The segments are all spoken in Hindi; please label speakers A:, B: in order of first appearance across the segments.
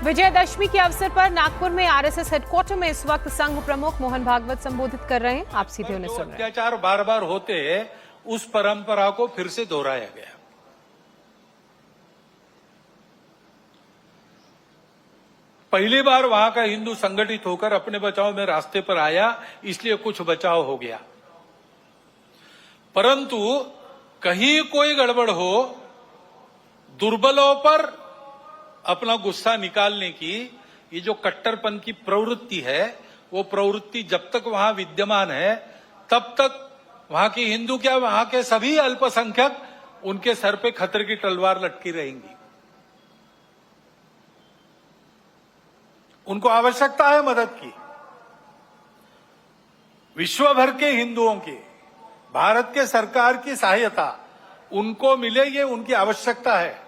A: विजयदशमी के अवसर पर नागपुर में आरएसएस हेडक्वार्टर में इस वक्त संघ प्रमुख मोहन भागवत संबोधित कर रहे हैं। आप सीधे उन्हें सुन रहे हैं।
B: अत्याचार बार बार होते उस परंपरा को फिर से दोहराया गया। पहली बार वहां का हिंदू संगठित होकर अपने बचाव में रास्ते पर आया, इसलिए कुछ बचाव हो गया। परंतु कहीं कोई गड़बड़ हो, दुर्बलों पर अपना गुस्सा निकालने की ये जो कट्टरपन की प्रवृत्ति है, वो प्रवृत्ति जब तक वहां विद्यमान है तब तक वहां की हिंदू क्या वहां के सभी अल्पसंख्यक उनके सर पे खतरे की तलवार लटकी रहेंगी। उनको आवश्यकता है मदद की। विश्व भर के हिंदुओं की भारत के सरकार की सहायता उनको मिले, ये उनकी आवश्यकता है।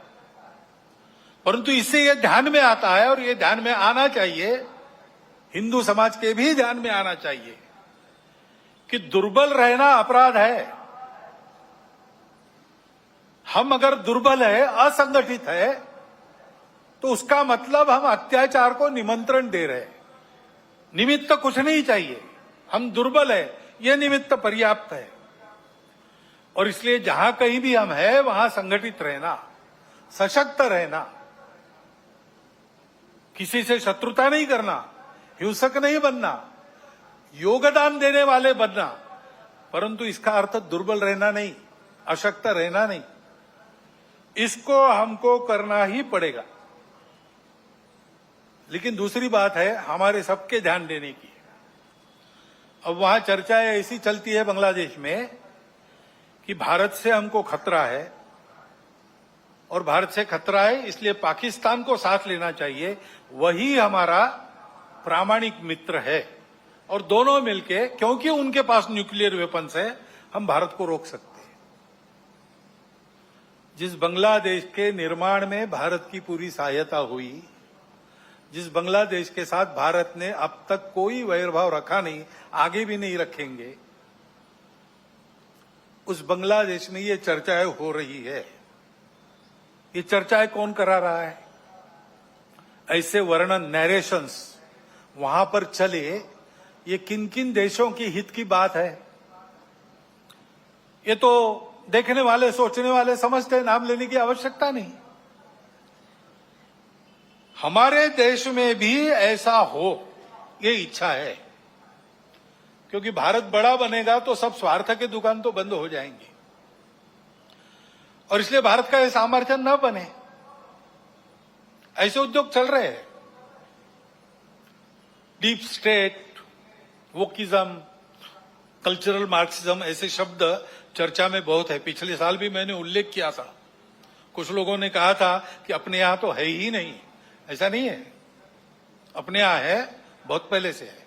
B: परंतु इससे ये ध्यान में आता है और ये ध्यान में आना चाहिए, हिंदू समाज के भी ध्यान में आना चाहिए कि दुर्बल रहना अपराध है। हम अगर दुर्बल है, असंगठित है, तो उसका मतलब हम अत्याचार को निमंत्रण दे रहे हैं। निमित्त कुछ नहीं चाहिए, हम दुर्बल है, यह निमित्त पर्याप्त है। और इसलिए जहां कहीं भी हम हैं वहां संगठित रहना, सशक्त रहना, किसी से शत्रुता नहीं करना, हिंसक नहीं बनना, योगदान देने वाले बनना, परंतु इसका अर्थ दुर्बल रहना नहीं, अशक्त रहना नहीं। इसको हमको करना ही पड़ेगा। लेकिन दूसरी बात है हमारे सबके ध्यान देने की। अब वहां चर्चाएं ऐसी चलती है बांग्लादेश में कि भारत से हमको खतरा है और भारत से खतरा है इसलिए पाकिस्तान को साथ लेना चाहिए, वही हमारा प्रामाणिक मित्र है। और दोनों मिलके, क्योंकि उनके पास न्यूक्लियर वेपन्स है, हम भारत को रोक सकते हैं। जिस बांग्लादेश के निर्माण में भारत की पूरी सहायता हुई, जिस बांग्लादेश के साथ भारत ने अब तक कोई वैरभाव रखा नहीं, आगे भी नहीं रखेंगे, उस बांग्लादेश में ये चर्चाएं हो रही है। ये चर्चाएं कौन करा रहा है? ऐसे वर्णन, नैरेशंस वहां पर चले, ये किन किन देशों की हित की बात है? ये तो देखने वाले, सोचने वाले समझते हैं, नाम लेने की आवश्यकता नहीं। हमारे देश में भी ऐसा हो, ये इच्छा है। क्योंकि भारत बड़ा बनेगा तो सब स्वार्थ के दुकान तो बंद हो जाएंगी और इसलिए भारत का ये सामर्थ्य न बने, ऐसे उद्योग चल रहे हैं। Deep state, wokeism, cultural Marxism, ऐसे शब्द चर्चा में बहुत है। पिछले साल भी मैंने उल्लेख किया था। कुछ लोगों ने कहा था कि अपने यहां तो है ही नहीं। ऐसा नहीं है, अपने यहां है, बहुत पहले से है।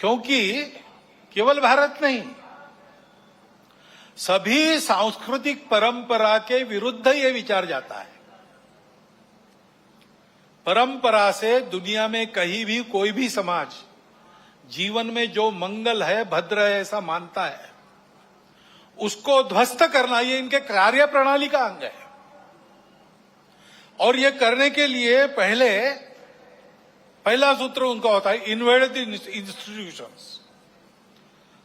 B: क्योंकि केवल भारत नहीं, सभी सांस्कृतिक परंपरा के विरुद्ध ये विचार जाता है। परंपरा से दुनिया में कहीं भी कोई भी समाज जीवन में जो मंगल है, भद्र है, ऐसा मानता है, उसको ध्वस्त करना ये इनके कार्य प्रणाली का अंग है। और ये करने के लिए पहला सूत्र उनका होता है, इन्वेड द इंस्टीट्यूशंस।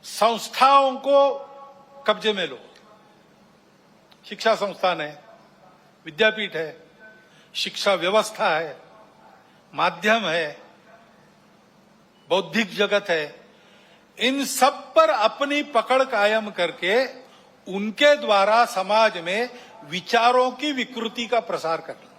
B: संस्थाओं को कब्जे में लो। शिक्षा संस्थान है, विद्यापीठ है, शिक्षा व्यवस्था है, माध्यम है, बौद्धिक जगत है, इन सब पर अपनी पकड़ कायम करके उनके द्वारा समाज में विचारों की विकृति का प्रसार करना।